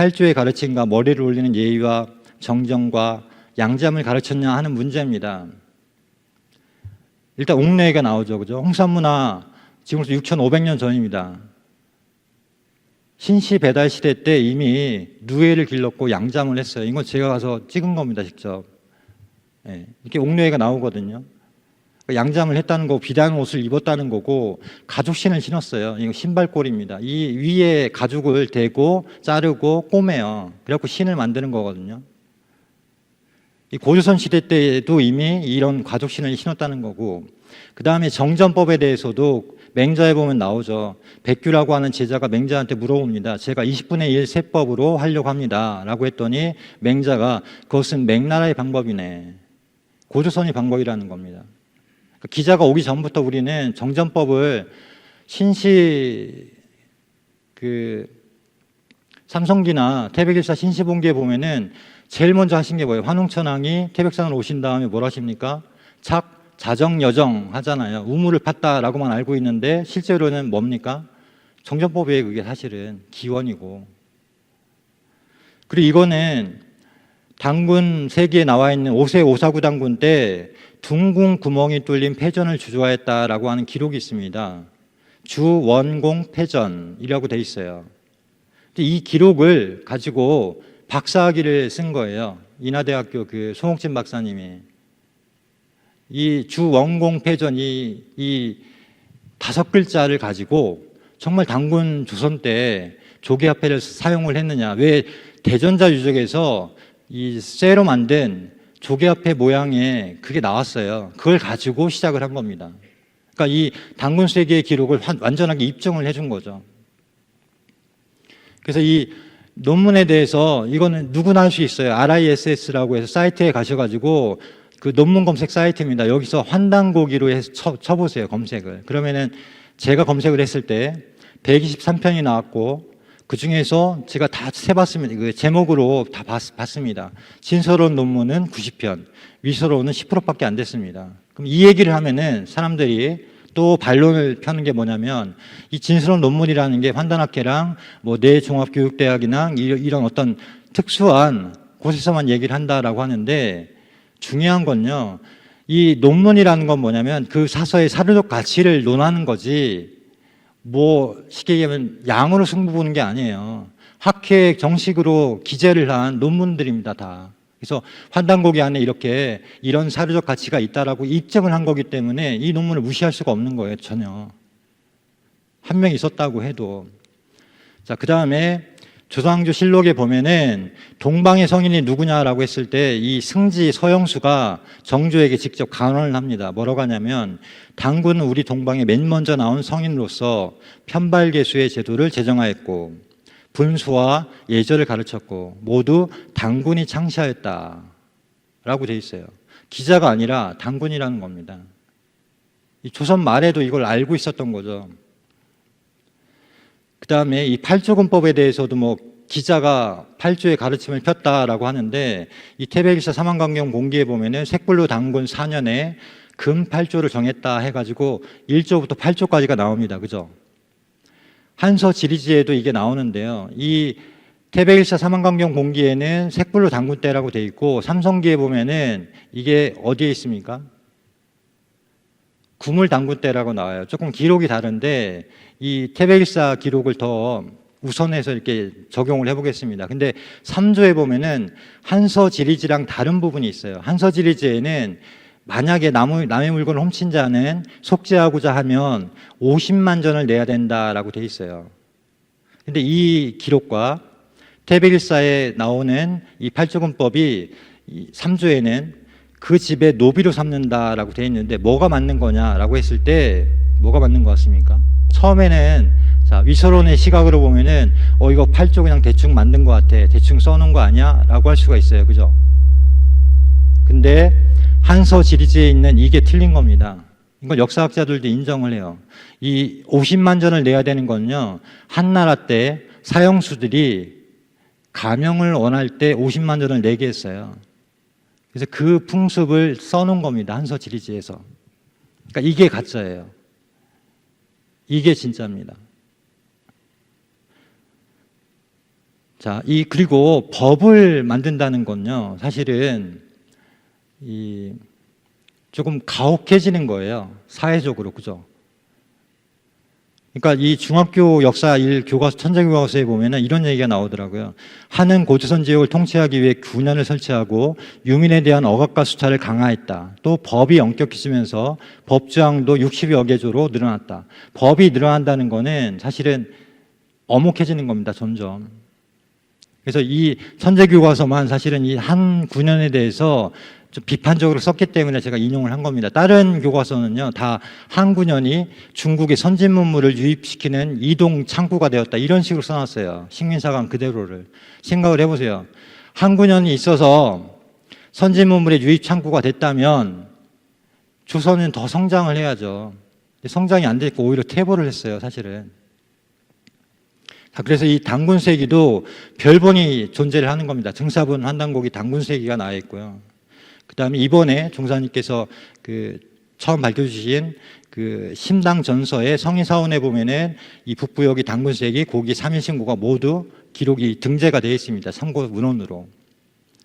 팔조의 가르침과 머리를 올리는 예의와 정정과 양잠을 가르쳤냐 하는 문제입니다. 일단 옥례가 나오죠. 그죠? 홍산문화 지금부터 6,500년 전입니다. 신시 배달 시대 때 이미 누에를 길렀고 양잠을 했어요. 이건 제가 가서 찍은 겁니다, 직접. 예, 이렇게 옥례가 나오거든요. 양잠을 했다는 거고 비단 옷을 입었다는 거고 가죽신을 신었어요. 이거 신발골입니다. 이 위에 가죽을 대고 자르고 꼬매요. 그래갖고 신을 만드는 거거든요. 이 고조선 시대 때도 이미 이런 가죽신을 신었다는 거고, 그 다음에 정전법에 대해서도 맹자에 보면 나오죠. 백규라고 하는 제자가 맹자한테 물어봅니다. 제가 20분의 1 세법으로 하려고 합니다 라고 했더니 맹자가 그것은 맹나라의 방법이네, 고조선의 방법이라는 겁니다. 기자가 오기 전부터 우리는 정전법을 신시 삼성기나 태백일사 신시본기에 보면은 제일 먼저 하신 게 뭐예요? 환웅천왕이 태백산을 오신 다음에 뭘 하십니까? 자정여정 하잖아요. 우물을 팠다라고만 알고 있는데 실제로는 뭡니까? 정전법이에요. 그게 사실은 기원이고. 그리고 이거는 당군 세기에 나와 있는 5세 오사구 당군 때 둥궁 구멍이 뚫린 패전을 주조하였다라고 하는 기록이 있습니다. 주원공 패전이라고 돼 있어요. 이 기록을 가지고 박사학위를 쓴 거예요. 인하대학교 그 송옥진 박사님이. 이 주원공 패전이 이 5글자를 가지고 정말 당군 조선 때 조개화폐를 사용을 했느냐. 왜 대전자 유적에서 이 쇠로 만든 조개화폐 모양의 그게 나왔어요. 그걸 가지고 시작을 한 겁니다. 그러니까 이 당군 세계의 기록을 완전하게 입증을 해준 거죠. 그래서 이 논문에 대해서 이거는 누구나 할 수 있어요. RISS라고 해서 사이트에 가셔가지고 그 논문 검색 사이트입니다. 여기서 환단고기로 해서 쳐보세요. 검색을. 그러면은 제가 검색을 했을 때 123편이 나왔고 그 중에서 제가 다 세봤습니다. 그 제목으로 다 봤습니다. 진서로운 논문은 90편, 위서로운은 10%밖에 안 됐습니다. 그럼 이 얘기를 하면은 사람들이 또 반론을 펴는 게 뭐냐면 이 진서로운 논문이라는 게 환단학회랑 뭐 내종합교육대학이나 이런 어떤 특수한 곳에서만 얘기를 한다라고 하는데 중요한 건요. 이 논문이라는 건 뭐냐면 그 사서의 사료적 가치를 논하는 거지 뭐 쉽게 얘기하면 양으로 승부 보는 게 아니에요. 학회 정식으로 기재를 한 논문들입니다, 다. 그래서 환단고기 안에 이렇게 이런 사료적 가치가 있다라고 입증을 한 거기 때문에 이 논문을 무시할 수가 없는 거예요, 전혀. 한 명 있었다고 해도. 자, 그 다음에 조상조 실록에 보면은 동방의 성인이 누구냐라고 했을 때 이 승지 서영수가 정조에게 직접 간언을 합니다. 뭐라고 하냐면 당군은 우리 동방에 맨 먼저 나온 성인으로서 편발계수의 제도를 제정하였고 분수와 예절을 가르쳤고 모두 당군이 창시하였다 라고 돼 있어요. 기자가 아니라 당군이라는 겁니다. 이 조선 말에도 이걸 알고 있었던 거죠. 그 다음에 이 팔조금법에 대해서도 뭐 기자가 팔조의 가르침을 폈다라고 하는데 이 태백일사 사만강경 공기에 보면은 색불로 당군 4년에 금 8조를 정했다 해가지고 1조부터 8조까지가 나옵니다. 그죠? 한서 지리지에도 이게 나오는데요. 이 태백일사 사만강경 공기에는 색불로 당군 때라고 돼 있고 삼성기에 보면은 이게 어디에 있습니까? 구물 당군 때라고 나와요. 조금 기록이 다른데 이 태백일사 기록을 더 우선해서 이렇게 적용을 해보겠습니다. 근데 3조에 보면은 한서지리지랑 다른 부분이 있어요. 한서지리지에는 만약에 남의 물건을 훔친 자는 속죄하고자 하면 50만 전을 내야 된다라고 돼 있어요. 근데 이 기록과 태백일사에 나오는 이 팔조금법이 3조에는 그 집에 노비로 삼는다라고 돼 있는데 뭐가 맞는 거냐라고 했을 때 뭐가 맞는 것 같습니까? 처음에는 자, 위서론의 시각으로 보면은 이거 8조 그냥 대충 만든 것 같아. 대충 써놓은 거 아니야? 라고 할 수가 있어요. 그죠? 근데 한서지리지에 있는 이게 틀린 겁니다. 이건 역사학자들도 인정을 해요. 이 50만 전을 내야 되는 건요. 한나라 때 사형수들이 감형을 원할 때 50만 전을 내게 했어요. 그래서 그 풍습을 써놓은 겁니다. 한서지리지에서. 그러니까 이게 가짜예요. 이게 진짜입니다. 자, 그리고 법을 만든다는 건요, 사실은 조금 가혹해지는 거예요. 사회적으로, 그죠? 그러니까 이 중학교 역사 1 교과서, 천재교과서에 보면은 이런 얘기가 나오더라고요. 한은 고조선 지역을 통치하기 위해 군현을 설치하고 유민에 대한 억압과 수차를 강화했다. 또 법이 엄격해지면서 법조항도 60여 개조로 늘어났다. 법이 늘어난다는 거는 사실은 엄혹해지는 겁니다, 점점. 그래서 이 천재교과서만 사실은 이 한 군현에 대해서 좀 비판적으로 썼기 때문에 제가 인용을 한 겁니다. 다른 교과서는요, 다 한 군현이 중국의 선진 문물을 유입시키는 이동 창구가 되었다, 이런 식으로 써놨어요. 식민사관 그대로를. 생각을 해보세요. 한 군현이 있어서 선진 문물의 유입 창구가 됐다면 조선은 더 성장을 해야죠. 성장이 안 됐고 오히려 퇴보를 했어요, 사실은. 자, 그래서 이 단군세기도 별본이 존재를 하는 겁니다. 등사분 한단곡이 단군세기가 나와 있고요. 그 다음에 이번에 종사님께서 처음 밝혀주신 심당 전서의 성인사원에 보면은 이 북부여기 단군세기 고기 3인신고가 모두 기록이 등재가 되어 있습니다. 참고 문헌으로.